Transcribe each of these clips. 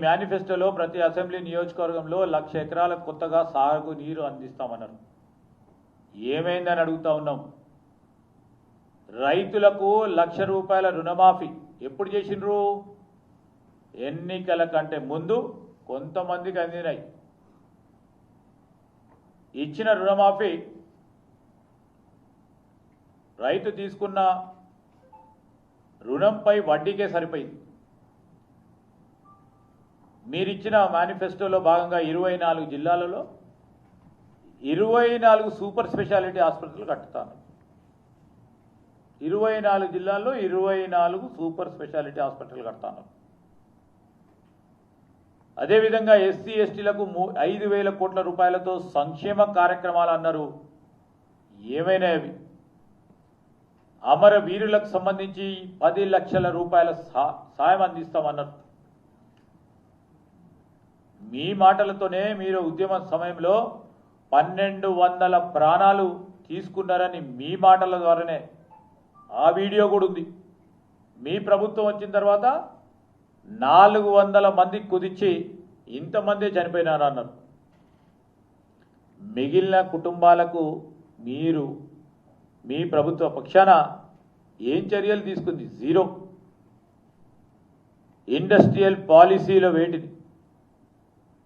మేనిఫెస్టోలో ప్రతి అసెంబ్లీ నియోజకవర్గంలో 1,00,000 ఎకరాలకు కొత్తగా సాగు నీరు అందిస్తామన్నారు. ఏమైందని అడుగుతా ఉన్నాం. రైతులకు ₹1,00,000 రుణమాఫీ ఎప్పుడు చేసిండ్రు? ఎన్నికల కంటే ముందు కొంతమందికి అందినాయి. ఇచ్చిన రుణమాఫీ రైతు తీసుకున్న రుణంపై వడ్డీకే సరిపోయింది. మీరిచ్చిన మేనిఫెస్టోలో భాగంగా 24 జిల్లాలలో 24 సూపర్ స్పెషాలిటీ హాస్పిటల్ కట్టుతాను. 24 జిల్లాల్లో 24 సూపర్ స్పెషాలిటీ హాస్పిటల్ కడతాను. అదేవిధంగా ఎస్సీ ఎస్టీలకు 5,000 కోట్ల రూపాయలతో సంక్షేమ కార్యక్రమాలు అన్నారు. ఏమైనా అవి? అమర వీరులకు సంబంధించి 10 లక్షల రూపాయల సాయం అందిస్తామన్నారు. మీ మాటలతోనే మీరు ఉద్యమ సమయంలో 1,200 ప్రాణాలు తీసుకున్నారని మీ మాటల ద్వారానే ఆ వీడియో కూడా ఉంది. మీ ప్రభుత్వం వచ్చిన తర్వాత 400 మంది కుదిర్చి ఇంతమంది చనిపోయినారన్నారు. మిగిలిన కుటుంబాలకు మీరు మీ ప్రభుత్వ పక్షాన ఏం చర్యలు తీసుకుంది? జీరో. ఇండస్ట్రియల్ పాలసీలో వేటిది?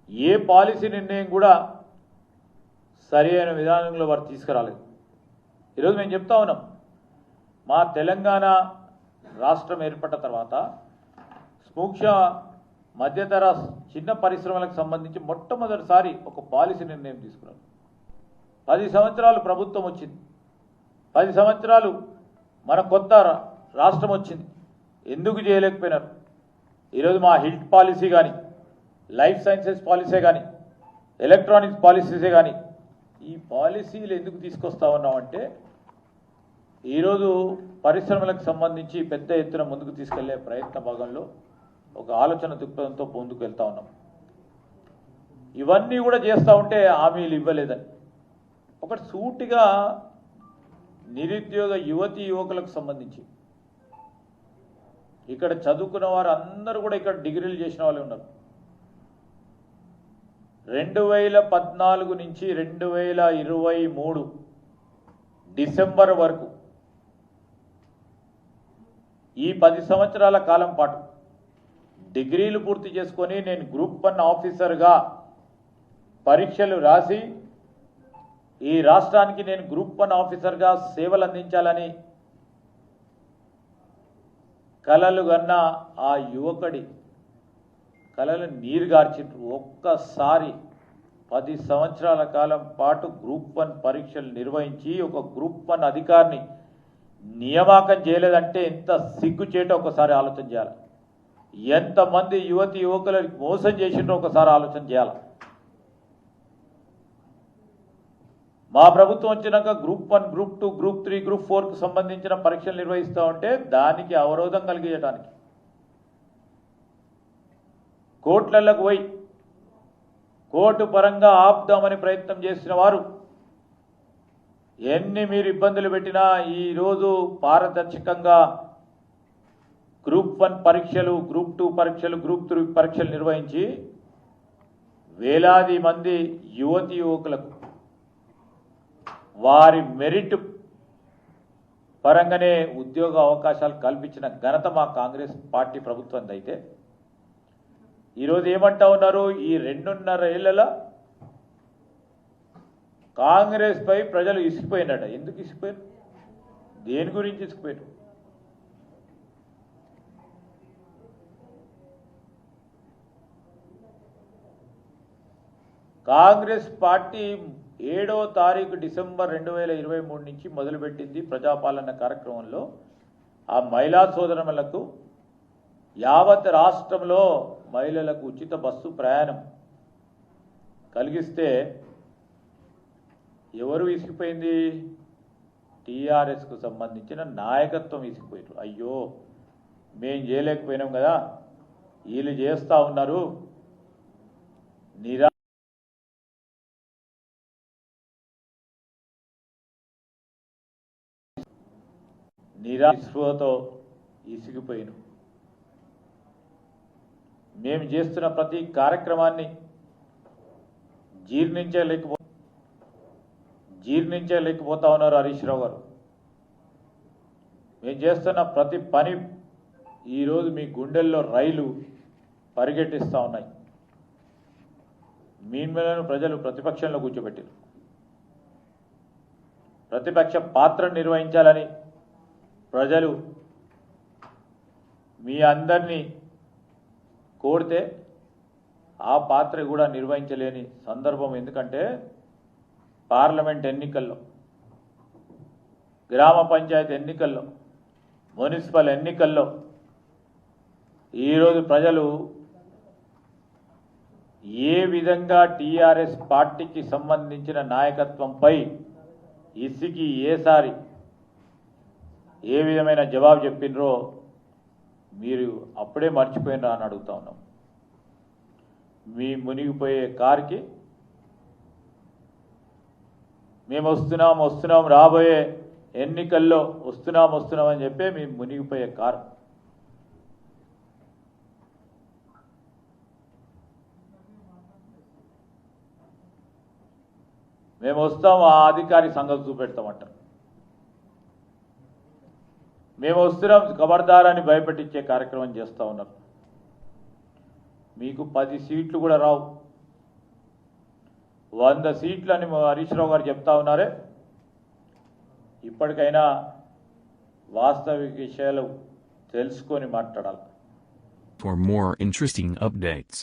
ఏ పాలసీ నిర్ణయం కూడా సరి అయిన విధానంలో వారు తీసుకురాలేదు. ఈరోజు మేము చెప్తా ఉన్నాం, మా తెలంగాణ రాష్ట్రం ఏర్పడ్డ తర్వాత సూక్ష్మ మధ్యతర చిన్న పరిశ్రమలకు సంబంధించి మొట్టమొదటిసారి ఒక పాలసీ నిర్ణయం తీసుకున్నాం. 10 సంవత్సరాలు ప్రభుత్వం వచ్చింది, 10 సంవత్సరాలు మన కొత్త రాష్ట్రం వచ్చింది. ఎందుకు చేయలేకపోయినారు? ఈరోజు మా హెల్త్ పాలసీ కానీ, లైఫ్ సైన్సెస్ పాలసీ కానీ, ఎలక్ట్రానిక్స్ పాలసీసే కానీ, ఈ పాలసీలు ఎందుకు తీసుకొస్తా ఉన్నామంటే ఈరోజు పరిశ్రమలకు సంబంధించి పెద్ద ఎత్తున ముందుకు తీసుకెళ్లే ప్రయత్న భాగంలో ఒక ఆలోచన దృక్పథంతో ముందుకు వెళ్తా ఉన్నాం. ఇవన్నీ కూడా చేస్తూ ఉంటే హామీలు ఇవ్వలేదని. ఒకటి సూటిగా నిరుద్యోగ యువతీ యువకులకు సంబంధించి ఇక్కడ చదువుకున్న వారు అందరూ కూడా ఇక్కడ డిగ్రీలు చేసిన వాళ్ళు ఉన్నారు. 2014 నుంచి 2023 డిసెంబర్ వరకు ఈ 10 సంవత్సరాల కాలం పాటు డిగ్రీలు పూర్తి చేసుకొని నేను గ్రూప్ 1 ఆఫీసర్గా పరీక్షలు రాసి ఈ రాష్ట్రానికి నేను గ్రూప్ 1 ఆఫీసర్గా సేవలు అందించాలని కలలు కన్న ఆ యువకుడి కలలు నీరుగార్చిండ్రు. ఒక్కసారి 10 సంవత్సరాల కాలం పాటు గ్రూప్ 1 పరీక్షలు నిర్వహించి ఒక గ్రూప్ 1 అధికారిని నియామకం చేయలేదంటే ఎంత సిగ్గుచేటో ఒకసారి ఆలోచన చేయాలి. ఎంతమంది యువతి యువకులను మోసం చేసిండ్రో ఒకసారి ఆలోచన చేయాలి. మా ప్రభుత్వం వచ్చినాక గ్రూప్ 1, గ్రూప్ 2, గ్రూప్ 3, గ్రూప్ 4కు సంబంధించిన పరీక్షలు నిర్వహిస్తూ ఉంటే దానికి అవరోధం కలిగించడానికి కోర్టులకు పోయి కోర్టు పరంగా ఆపుదామని ప్రయత్నం చేసిన వారు ఎన్ని మీరు ఇబ్బందులు పెట్టినా ఈరోజు పారదర్శకంగా గ్రూప్ 1 పరీక్షలు, గ్రూప్ 2 పరీక్షలు, గ్రూప్ 3 పరీక్షలు నిర్వహించి వేలాది మంది యువతి యువకులకు వారి మెరిట్ పరంగానే ఉద్యోగ అవకాశాలు కల్పించిన ఘనత మా కాంగ్రెస్ పార్టీ ప్రభుత్వం అయితే ఈరోజు ఏమంటా ఉన్నారు? ఈ 2.5 ఏళ్లలో కాంగ్రెస్ పై ప్రజలు ఇసిగిపోయినట. ఎందుకు ఇసిగిపోయారు? దేని గురించి ఇసిగిపోయారు? కాంగ్రెస్ పార్టీ 7వ తారీఖు డిసెంబర్ 2023 నుంచి మొదలుపెట్టింది ప్రజాపాలన కార్యక్రమంలో ఆ మహిళా సోదరులకు యావత్ రాష్ట్రంలో మహిళలకు ఉచిత బస్సు ప్రయాణం కలిగిస్తే ఎవరు ఇసిగిపోయింది? టీఆర్ఎస్కు సంబంధించిన నాయకత్వం ఇసిగిపోయారు. అయ్యో మేం చేయలేకపోయినాం కదా, వీళ్ళు చేస్తూ ఉన్నారు, నిరాశతో ఇసిగిపోయిన మేము చేస్తున్న ప్రతి కార్యక్రమాన్ని జీర్ణించలేకపోతా ఉన్నారు హరీష్ రావు గారు. మేము చేస్తున్న ప్రతి పని ఈరోజు మీ గుండెల్లో రైలు పరిగెట్టిస్తూ ఉన్నాయి. మీన్మేలను ప్రజలు ప్రతిపక్షంలో కూర్చోబెట్టారు. ప్రతిపక్ష పాత్ర నిర్వహించాలని ప్రజలు మీ అందరినీ కోరితే ఆ పాత్ర కూడా నిర్వహించలేని సందర్భం. ఎందుకంటే పార్లమెంట్ ఎన్నికల్లో, గ్రామ పంచాయతీ ఎన్నికల్లో, మున్సిపల్ ఎన్నికల్లో ఈరోజు ప్రజలు ఏ విధంగా టీఆర్ఎస్ పార్టీకి సంబంధించిన నాయకత్వంపై ఇసికి ఏసారి ఏ విధమైన జవాబు చెప్పినరో మీరు అప్పుడే మర్చిపోయినరా అని అడుగుతా ఉన్నాం. మీ మునిగిపోయే కారుకి మేము వస్తున్నాం రాబోయే ఎన్నికల్లో వస్తున్నాం అని చెప్పి మీ మునిగిపోయే కారు. మేము వస్తాం, ఆ అధికారి సంగతి చూపెడతామంటారు. మేము వస్తున్నాం, ఖబర్దారాన్ని భయపెట్టించే కార్యక్రమం చేస్తూ ఉన్నారు. మీకు 10 సీట్లు కూడా రావు, 100 సీట్లు అని హరీష్ రావు గారు చెప్తా ఉన్నారే. ఇప్పటికైనా వాస్తవిక విషయాలు తెలుసుకొని మాట్లాడాలి. For more interesting updates,